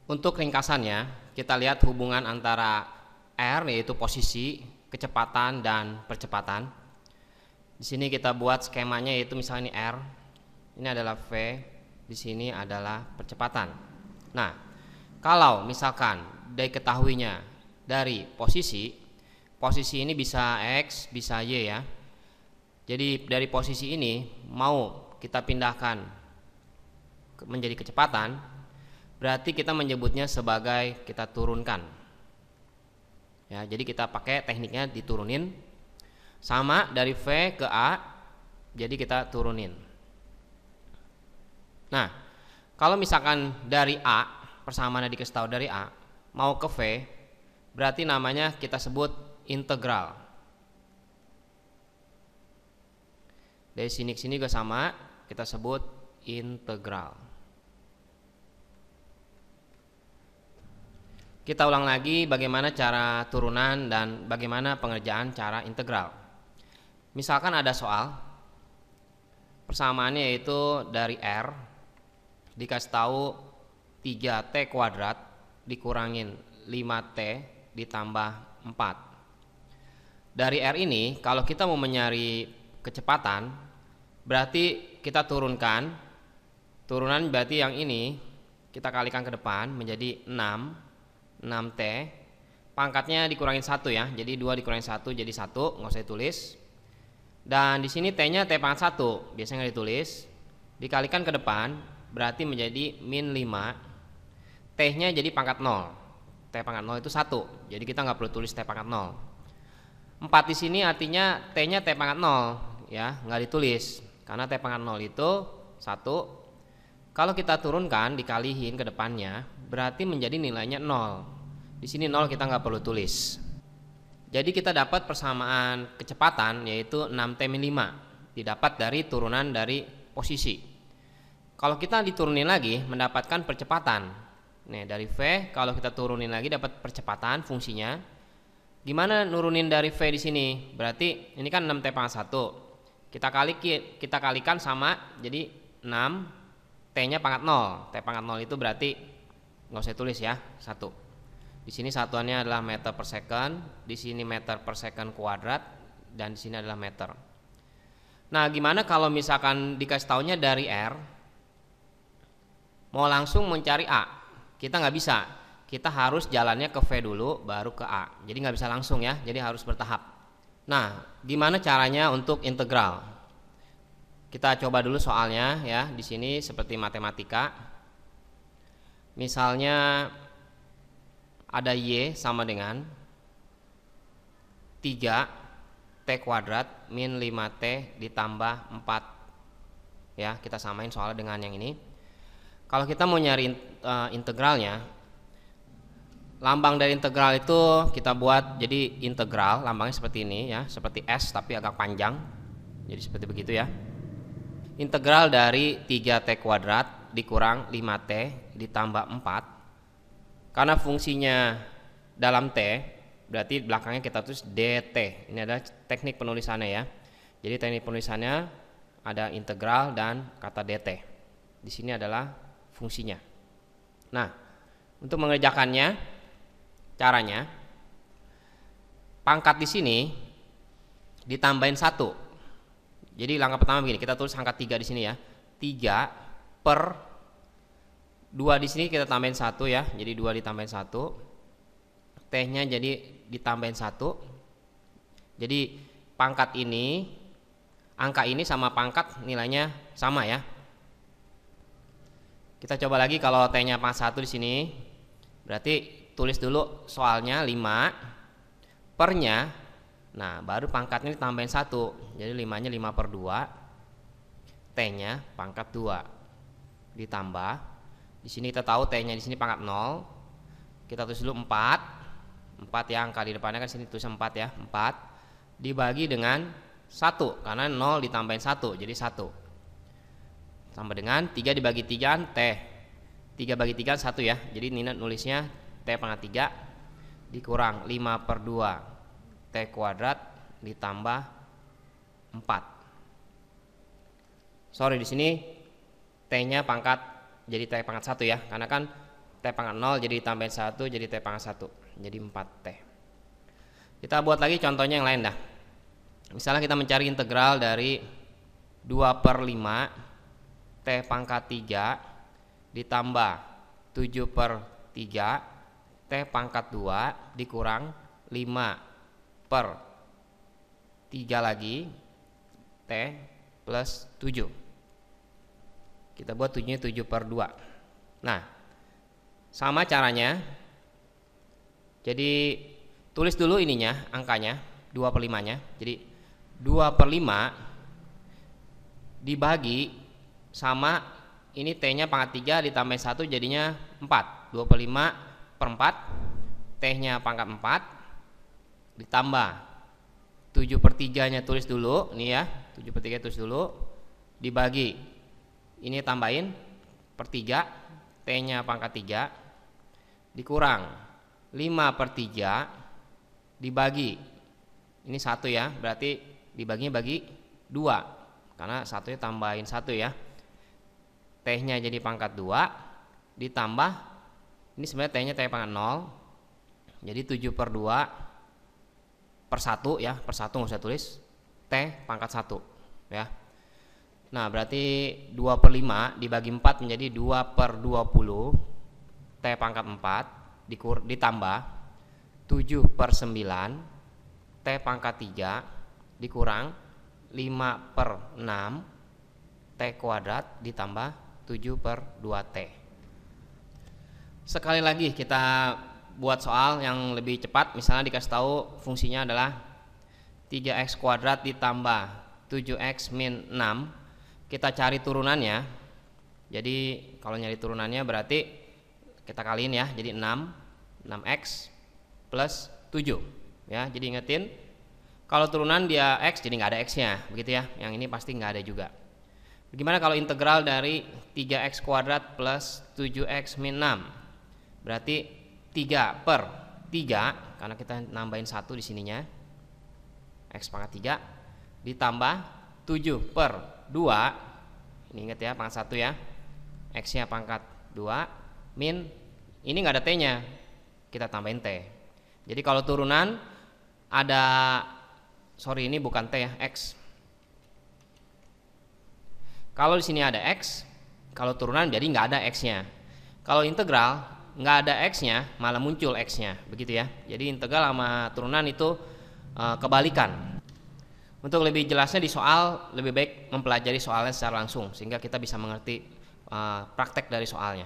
Untuk ringkasannya, kita lihat hubungan antara R yaitu posisi, kecepatan dan percepatan. Di sini kita buat skemanya yaitu misalnya ini R, ini adalah V, di sini adalah percepatan. Nah, kalau misalkan diketahuinya dari posisi ini bisa X, bisa Y ya. Jadi dari posisi ini mau kita pindahkan menjadi kecepatan, berarti kita menyebutnya sebagai kita turunkan. Ya, jadi kita pakai tekniknya diturunin, sama dari V ke A, jadi kita turunin. Nah, kalau misalkan dari A, persamaannya dikasih tahu dari A, mau ke V, berarti namanya kita sebut integral. Dari sini ke sini juga sama, kita sebut integral. Kita ulang lagi bagaimana cara turunan dan bagaimana pengerjaan cara integral. Misalkan ada soal, persamaannya yaitu dari R dikasih tahu 3T kuadrat dikurangin 5T ditambah 4. Dari R ini kalau kita mau mencari kecepatan, berarti kita turunkan. Turunan berarti yang ini kita kalikan ke depan menjadi 6T. Pangkatnya dikurangin 1 ya. Jadi 2 dikurangin 1 jadi 1, nggak usah ditulis. Dan di sini T-nya T pangkat 1, biasanya nggak ditulis. Dikalikan ke depan berarti menjadi min 5. T-nya jadi pangkat 0. T pangkat 0 itu 1. Jadi kita nggak perlu tulis T pangkat 0. 4 di sini artinya T-nya T pangkat 0 ya, nggak ditulis. Karena T pangkat 0 itu 1. Kalau kita turunkan dikalihin ke depannya, berarti menjadi nilainya 0. Di sini 0 kita nggak perlu tulis. Jadi kita dapat persamaan kecepatan yaitu 6T min 5, didapat dari turunan dari posisi. Kalau kita diturunin lagi mendapatkan percepatan. Nih dari V kalau kita turunin lagi dapat percepatan fungsinya. Gimana nurunin dari V di sini? Berarti ini kan 6T pangkat 1. Kita kalikan sama jadi 6, T-nya pangkat 0. T pangkat 0 itu berarti nggak usah tulis ya, 1. Di sini satuannya adalah meter per second, di sini meter per second kuadrat, dan di sini adalah meter. Nah, gimana kalau misalkan dikasih taunya dari R, mau langsung mencari A? Kita nggak bisa. Kita harus jalannya ke V dulu, baru ke A. Jadi nggak bisa langsung ya, jadi harus bertahap. Nah, gimana caranya untuk integral? Kita coba dulu soalnya ya, di sini seperti matematika. Misalnya ada Y sama dengan 3T kuadrat min 5T ditambah 4. Ya, kita samain soalnya dengan yang ini. Kalau kita mau nyari integralnya, lambang dari integral itu kita buat jadi integral, lambangnya seperti ini ya, seperti S tapi agak panjang. Jadi seperti begitu ya. Integral dari 3T kuadrat dikurang 5T ditambah 4. Karena fungsinya dalam T, berarti belakangnya kita tulis DT. Ini adalah teknik penulisannya ya. Jadi teknik penulisannya ada integral dan kata DT. Di sini adalah fungsinya. Nah, untuk mengerjakannya caranya, pangkat di sini ditambahin 1. Jadi langkah pertama begini, kita tulis angka 3 di sini ya. 3 per 2 di sini kita tambahin 1 ya. Jadi 2 ditambahin 1. T-nya jadi ditambahin 1. Jadi pangkat ini, angka ini sama pangkat nilainya sama ya. Kita coba lagi kalau T-nya pangkat 1 di sini. Berarti tulis dulu soalnya 5 pernya, nah baru pangkatnya ditambahin 1. Jadi 5-nya 5 per 2, T-nya pangkat 2 ditambah. Di sini kita tahu T-nya di sini pangkat 0. Kita tulis dulu 4 ya, angka di depannya kan sini tulis 4 ya. 4 dibagi dengan 1 karena 0 ditambahin 1 jadi 1. Tambah dengan 3 dibagi 3 T. 3 bagi 3 1 ya. Jadi Nina nulisnya T pangkat 3 dikurang 5 per 2 T kuadrat ditambah 4. Sorry di sini T-nya pangkat jadi T pangkat 1 ya, karena kan T pangkat 0 jadi ditambahin 1 jadi T pangkat 1, jadi 4T. Kita buat lagi contohnya yang lain dah. Misalnya kita mencari integral dari 2/5 T pangkat 3 ditambah 7/3 T pangkat 2 dikurang 5/3 lagi T plus 7. Kita buat 7-nya 7/2. Nah, sama caranya. Jadi tulis dulu ininya, angkanya 2/5-nya. Jadi 2/5 dibagi sama ini T-nya pangkat 3 ditambah 1 jadinya 4. 2/5/4, T-nya pangkat 4 ditambah 7/3 nya tulis dulu nih ya, 7/3 tulis dulu, dibagi ini tambahin per 3, T-nya pangkat 3 dikurang 5/3 dibagi ini 1 ya, berarti dibaginya bagi 2 karena 1-nya tambahin 1 ya. T-nya jadi pangkat 2 ditambah ini sebenarnya T-nya T pangkat 0, jadi 7/2/1 ya, per 1 nggak usah tulis, T pangkat 1 ya. Nah berarti 2/5 dibagi 4 menjadi 2/20 T pangkat 4 ditambah 7/9 T pangkat 3 dikurang 5/6 T kuadrat ditambah 7/2T. Sekali lagi kita buat soal yang lebih cepat. Misalnya dikasih tahu fungsinya adalah 3x kuadrat ditambah 7x min 6. Kita cari turunannya. Jadi kalau nyari turunannya berarti kita kaliin ya, jadi 6x plus 7 ya. Jadi ingetin kalau turunan dia x jadi nggak ada x-nya begitu ya. Yang ini pasti nggak ada juga. Bagaimana kalau integral dari 3x kuadrat plus 7x min 6? Berarti 3/3 karena kita nambahin 1 di sininya, x pangkat 3 ditambah 7/2, ini ingat ya pangkat 1 ya, x-nya pangkat 2 min ini nggak ada t-nya, kita tambahin t. Jadi kalau turunan ada, sorry ini bukan t ya, x. Kalau di sini ada x, kalau turunan jadi nggak ada x-nya. Kalau integral nggak ada x-nya, malah muncul x-nya, begitu ya. Jadi integral sama turunan itu kebalikan. Untuk lebih jelasnya di soal, lebih baik mempelajari soalnya secara langsung sehingga kita bisa mengerti praktek dari soalnya.